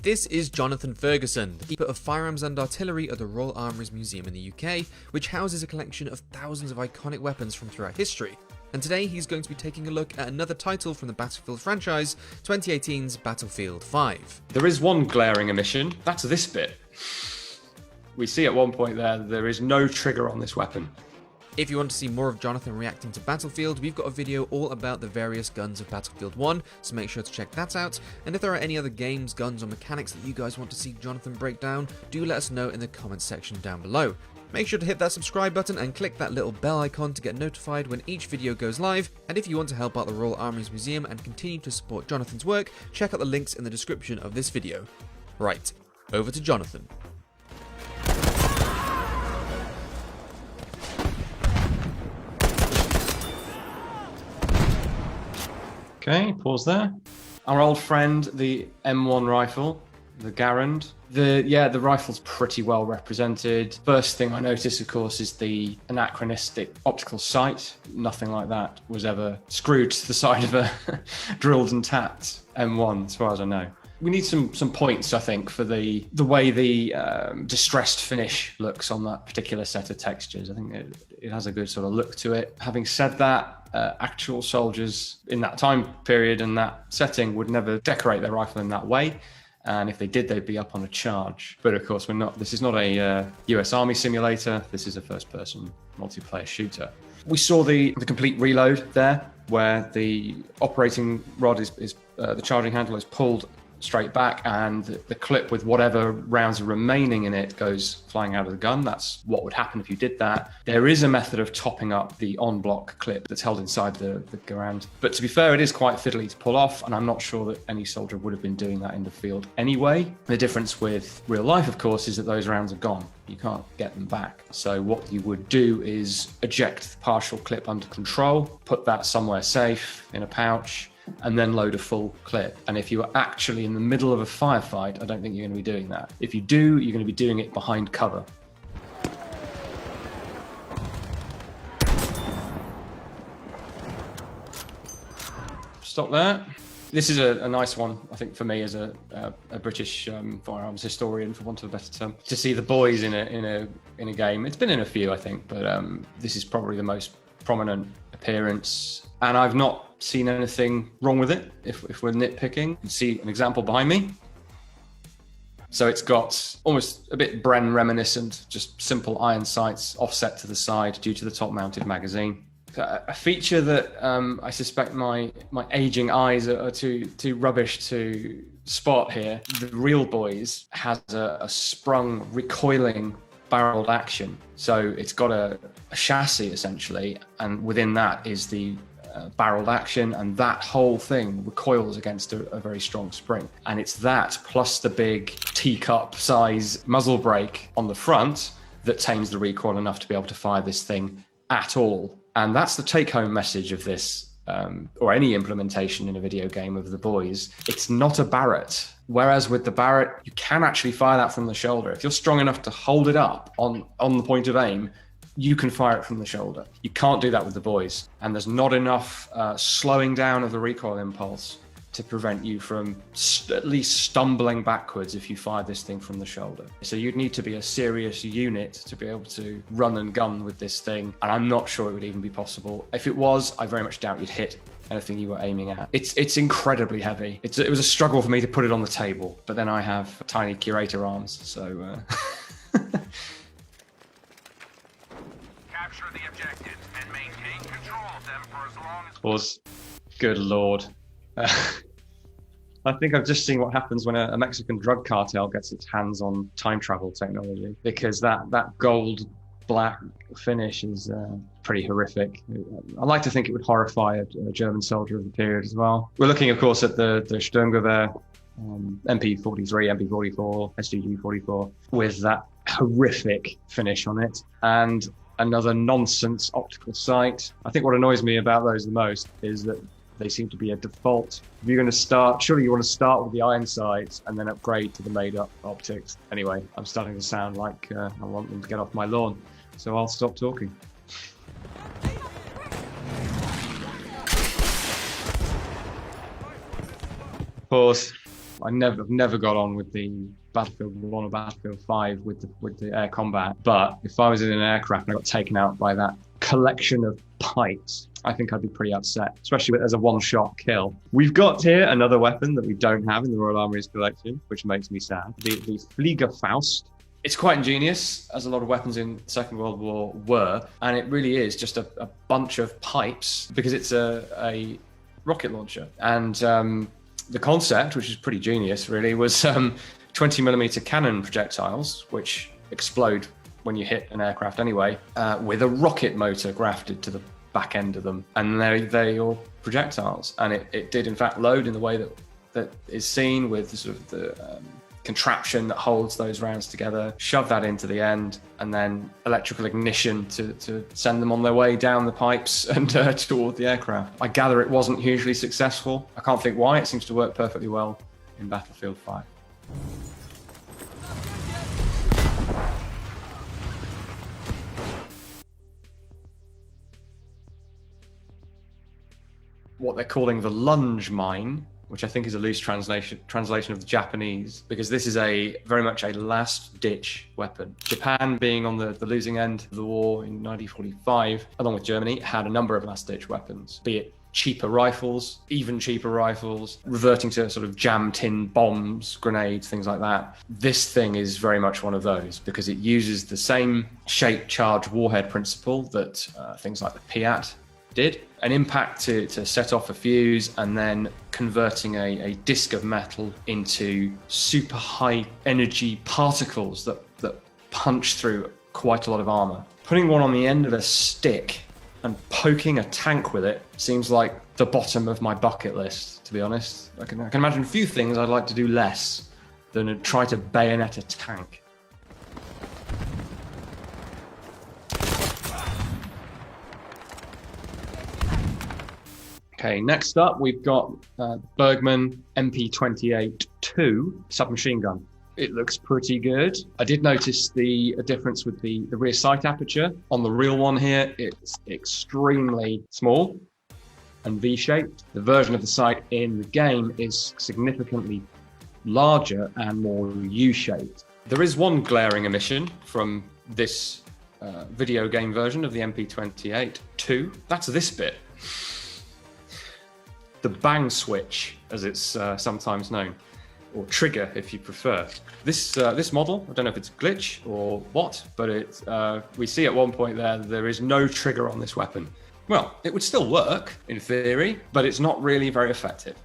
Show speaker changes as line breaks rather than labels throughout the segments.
This is Jonathan Ferguson, the Keeper of Firearms and Artillery at the Royal Armouries Museum in the UK, which houses a collection of thousands of iconic weapons from throughout history. And today he's going to be taking a look at another title from the Battlefield franchise, 2018's Battlefield 5.
There is one glaring omission, that's this bit. We see at one point there is no trigger on this weapon.
If you want to see more of Jonathan reacting to Battlefield, we've got a video all about the various guns of Battlefield 1, so make sure to check that out. And if there are any other games, guns or mechanics that you guys want to see Jonathan break down, do let us know in the comments section down below. Make sure to hit that subscribe button and click that little bell icon to get notified when each video goes live. And if you want to help out the Royal Armouries Museum and continue to support Jonathan's work, check out the links in the description of this video. Right, over to Jonathan.
Okay, pause there. Our old friend, the M1 rifle, the Garand. The rifle's pretty well represented. First thing I notice, of course, is the anachronistic optical sight. Nothing like that was ever screwed to the side of a drilled and tapped M1, as far as I know. We need some points, I think, for the way the distressed finish looks on that particular set of textures. I think it has a good sort of look to it. Having said that, actual soldiers in that time period and that setting would never decorate their rifle in that way. And if they did, they'd be up on a charge. But of course, this is not a US Army simulator. This is a first-person multiplayer shooter. We saw the complete reload there, where the operating rod the charging handle is pulled straight back and the clip with whatever rounds are remaining in it goes flying out of the gun. That's what would happen if you did that. There is a method of topping up the on-block clip that's held inside the Garand. But to be fair, it is quite fiddly to pull off, and I'm not sure that any soldier would have been doing that in the field anyway. The difference with real life, of course, is that those rounds are gone. You can't get them back. So what you would do is eject the partial clip under control, put that somewhere safe in a pouch, and then load a full clip. And if you are actually in the middle of a firefight, I don't think you're going to be doing that. If you do, you're going to be doing it behind cover. Stop there. This is a nice one, I think, for me as a British firearms historian, for want of a better term, to see the boys in a game. It's been in a few, I think, but this is probably the most prominent appearance, and I've not seen anything wrong with it. If we're nitpicking, you can see an example behind me. So it's got almost a bit Bren reminiscent, just simple iron sights offset to the side due to the top-mounted magazine. A feature that I suspect my aging eyes are too rubbish to spot here. The Real Boys has a sprung, recoiling barreled action. So it's got a chassis essentially, and within that is the barreled action, and that whole thing recoils against a very strong spring. And it's that plus the big teacup size muzzle brake on the front that tames the recoil enough to be able to fire this thing at all. And that's the take-home message of this, or any implementation in a video game of the boys. It's not a Barrett. Whereas with the Barrett, you can actually fire that from the shoulder. If you're strong enough to hold it up on the point of aim, you can fire it from the shoulder. You can't do that with the boys. And there's not enough slowing down of the recoil impulse to prevent you from at least stumbling backwards if you fire this thing from the shoulder. So you'd need to be a serious unit to be able to run and gun with this thing. And I'm not sure it would even be possible. If it was, I very much doubt you'd hit anything you were aiming at. It's incredibly heavy. It was a struggle for me to put it on the table, but then I have tiny curator arms, so...
Capture the objectives and maintain control of them for as long as...
Pause. Good Lord. I think I've just seen what happens when a Mexican drug cartel gets its hands on time travel technology, because that gold black finish is pretty horrific. I like to think it would horrify a German soldier of the period as well. We're looking, of course, at the Sturmgewehr, MP-43, MP-44, SDG-44, with that horrific finish on it, and another nonsense optical sight. I think what annoys me about those the most is that they seem to be a default. If you're going to start, surely you want to start with the iron sights and then upgrade to the made-up optics. Anyway, I'm starting to sound like I want them to get off my lawn, so I'll stop talking. Pause. I never got on with the Battlefield 1 or Battlefield 5 with the air combat. But if I was in an aircraft and I got taken out by that collection of pipes, I think I'd be pretty upset, especially as a one-shot kill. We've got here another weapon that we don't have in the Royal Armouries collection, which makes me sad. The Fliegerfaust. It's quite ingenious, as a lot of weapons in the Second World War were, and it really is just a bunch of pipes because it's a rocket launcher. And the concept, which is pretty genius really, was 20mm cannon projectiles, which explode when you hit an aircraft anyway, with a rocket motor grafted to the back end of them. And they're your projectiles. And it did in fact load in the way that is seen with sort of the contraption that holds those rounds together, shove that into the end, and then electrical ignition to send them on their way down the pipes and toward the aircraft. I gather it wasn't hugely successful. I can't think why. It seems to work perfectly well in Battlefield 5. What they're calling the lunge mine, which I think is a loose translation of the Japanese, because this is very much a last-ditch weapon. Japan, being on the losing end of the war in 1945, along with Germany, had a number of last-ditch weapons, be it cheaper rifles, even cheaper rifles, reverting to sort of jam-tin bombs, grenades, things like that. This thing is very much one of those, because it uses the same shape charge warhead principle that things like the Piat did. An impact to set off a fuse, and then converting a disc of metal into super high energy particles that punch through quite a lot of armor. Putting one on the end of a stick and poking a tank with it seems like the bottom of my bucket list, to be honest. I can imagine a few things I'd like to do less than try to bayonet a tank. Okay, next up we've got Bergmann MP-28-2 submachine gun. It looks pretty good. I did notice the difference with the rear sight aperture. On the real one here, it's extremely small and V-shaped. The version of the sight in the game is significantly larger and more U-shaped. There is one glaring omission from this video game version of the MP-28-2. That's this bit. The bang switch, as it's sometimes known, or trigger if you prefer. This model, I don't know if it's a glitch or what, but we see at one point there is no trigger on this weapon. Well, it would still work in theory, but it's not really very effective.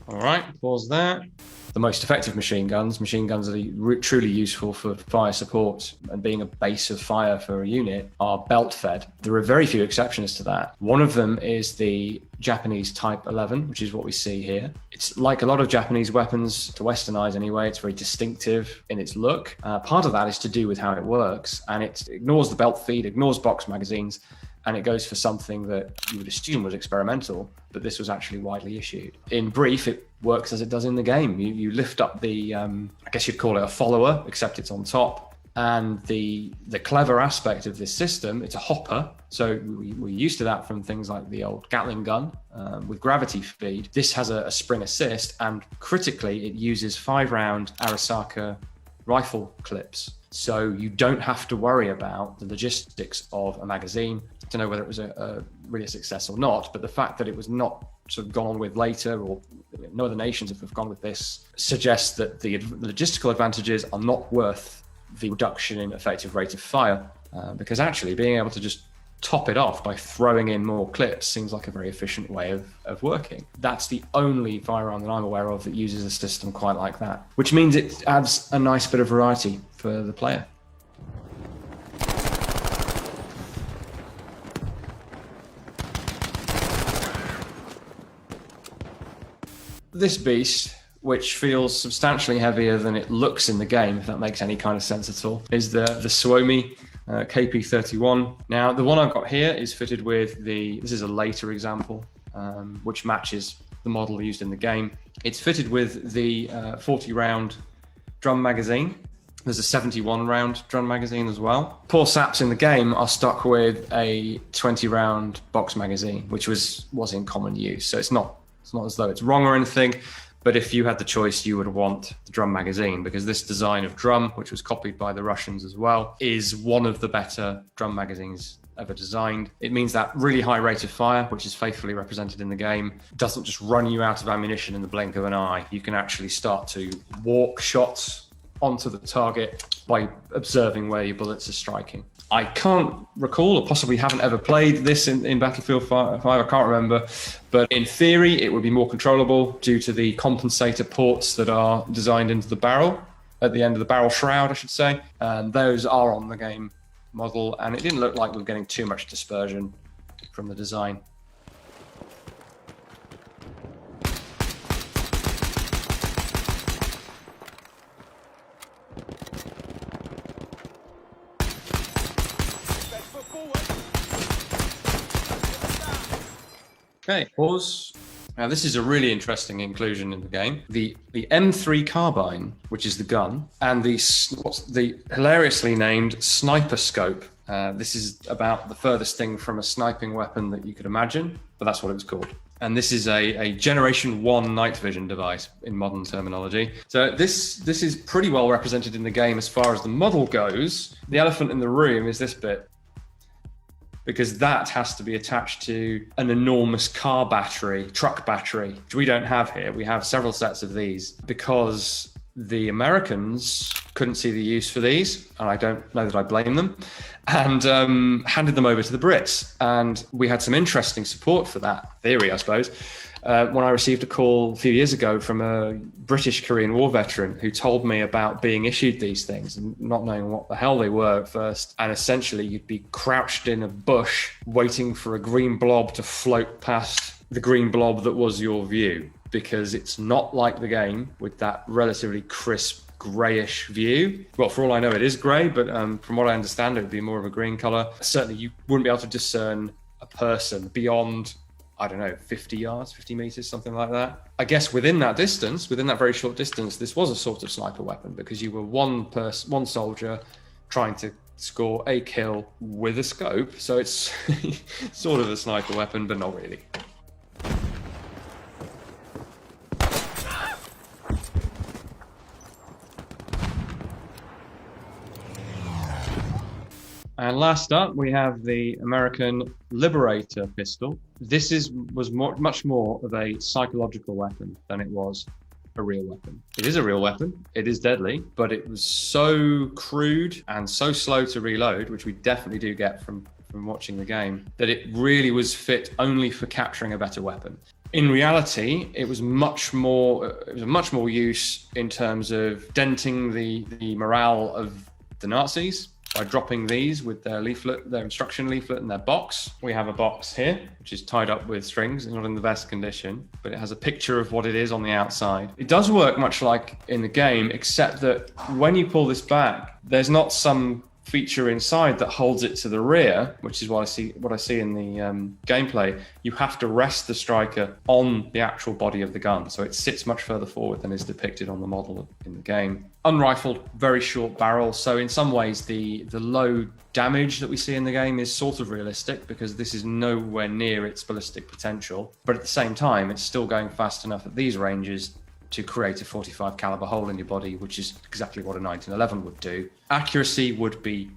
All right, pause there. The most effective machine guns that are truly useful for fire support and being a base of fire for a unit, are belt fed. There are very few exceptions to that. One of them is the Japanese Type 11, which is what we see here. It's like a lot of Japanese weapons, to Westernize anyway, it's very distinctive in its look. Part of that is to do with how it works, and it ignores the belt feed, ignores box magazines, and it goes for something that you would assume was experimental, but this was actually widely issued. In brief, it works as it does in the game. You lift up the, I guess you'd call it a follower, except it's on top. And the clever aspect of this system, it's a hopper. So we're used to that from things like the old Gatling gun with gravity feed. This has a spring assist, and critically, it uses 5-round Arisaka rifle clips. So you don't have to worry about the logistics of a magazine to know whether it was really a success or not. But the fact that it was not sort of gone on with later, or no other nations have gone with this, suggests that the logistical advantages are not worth the reduction in effective rate of fire, because actually being able to just top it off by throwing in more clips seems like a very efficient way of working. That's the only firearm that I'm aware of that uses a system quite like that, which means it adds a nice bit of variety for the player. This beast, which feels substantially heavier than it looks in the game, if that makes any kind of sense at all, is the Suomi KP-31. Now, the one I've got here is fitted with this is a later example, which matches the model used in the game. It's fitted with the 40-round drum magazine. There's a 71 round drum magazine as well. Poor saps in the game are stuck with a 20 round box magazine, which was in common use. So it's not as though it's wrong or anything, but if you had the choice, you would want the drum magazine, because this design of drum, which was copied by the Russians as well, is one of the better drum magazines ever designed. It means that really high rate of fire, which is faithfully represented in the game, doesn't just run you out of ammunition in the blink of an eye. You can actually start to walk shots onto the target by observing where your bullets are striking. I can't recall, or possibly haven't ever played this in Battlefield 5, I can't remember, but in theory it would be more controllable due to the compensator ports that are designed into the barrel, at the end of the barrel shroud, I should say, and those are on the game model, and it didn't look like we were getting too much dispersion from the design. Okay, pause. Now this is a really interesting inclusion in the game. The M3 Carbine, which is the gun, and what's the hilariously named sniper scope. This is about the furthest thing from a sniping weapon that you could imagine, but that's what it was called. And this is a Generation 1 night vision device in modern terminology. So this is pretty well represented in the game as far as the model goes. The elephant in the room is this bit, because that has to be attached to an enormous truck battery, which we don't have here. We have several sets of these because the Americans couldn't see the use for these, and I don't know that I blame them, and handed them over to the Brits. And we had some interesting support for that theory, I suppose, when I received a call a few years ago from a British Korean War veteran who told me about being issued these things and not knowing what the hell they were at first. And essentially you'd be crouched in a bush waiting for a green blob to float past the green blob that was your view, because it's not like the game with that relatively crisp greyish view. Well, for all I know, it is grey, but from what I understand, it would be more of a green colour. Certainly you wouldn't be able to discern a person beyond, I don't know, 50 yards, 50 meters, something like that. I guess within that distance, within that very short distance, this was a sort of sniper weapon, because you were one soldier trying to score a kill with a scope. So it's sort of a sniper weapon, but not really. And last up, we have the American Liberator pistol. This was much more of a psychological weapon than it was a real weapon. It is a real weapon, it is deadly, but it was so crude and so slow to reload, which we definitely do get from watching the game, that it really was fit only for capturing a better weapon. In reality, it was much more use in terms of denting the morale of the Nazis by dropping these with their instruction leaflet and their box. We have a box here, which is tied up with strings and not in the best condition, but it has a picture of what it is on the outside. It does work much like in the game, except that when you pull this back, there's not some feature inside that holds it to the rear, which is what I see in the gameplay. You have to rest the striker on the actual body of the gun, so it sits much further forward than is depicted on the model in the game. Unrifled, very short barrel, so in some ways the low damage that we see in the game is sort of realistic, because this is nowhere near its ballistic potential, but at the same time it's still going fast enough at these ranges to create a 45 caliber hole in your body, which is exactly what a 1911 would do. Accuracy would be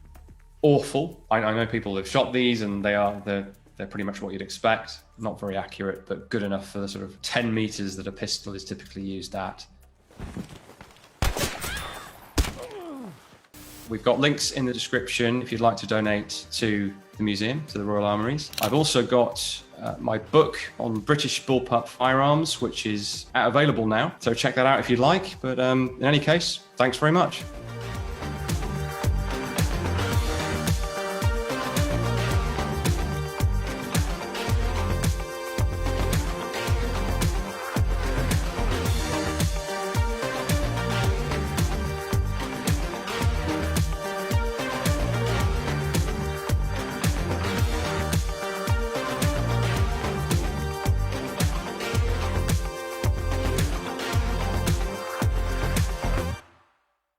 awful. I know people have shot these and they're pretty much what you'd expect. Not very accurate, but good enough for the sort of 10 meters that a pistol is typically used at. We've got links in the description if you'd like to donate to the museum, to the Royal Armouries. I've also got my book on British bullpup firearms, which is available now. So check that out if you'd like. But in any case, thanks very much.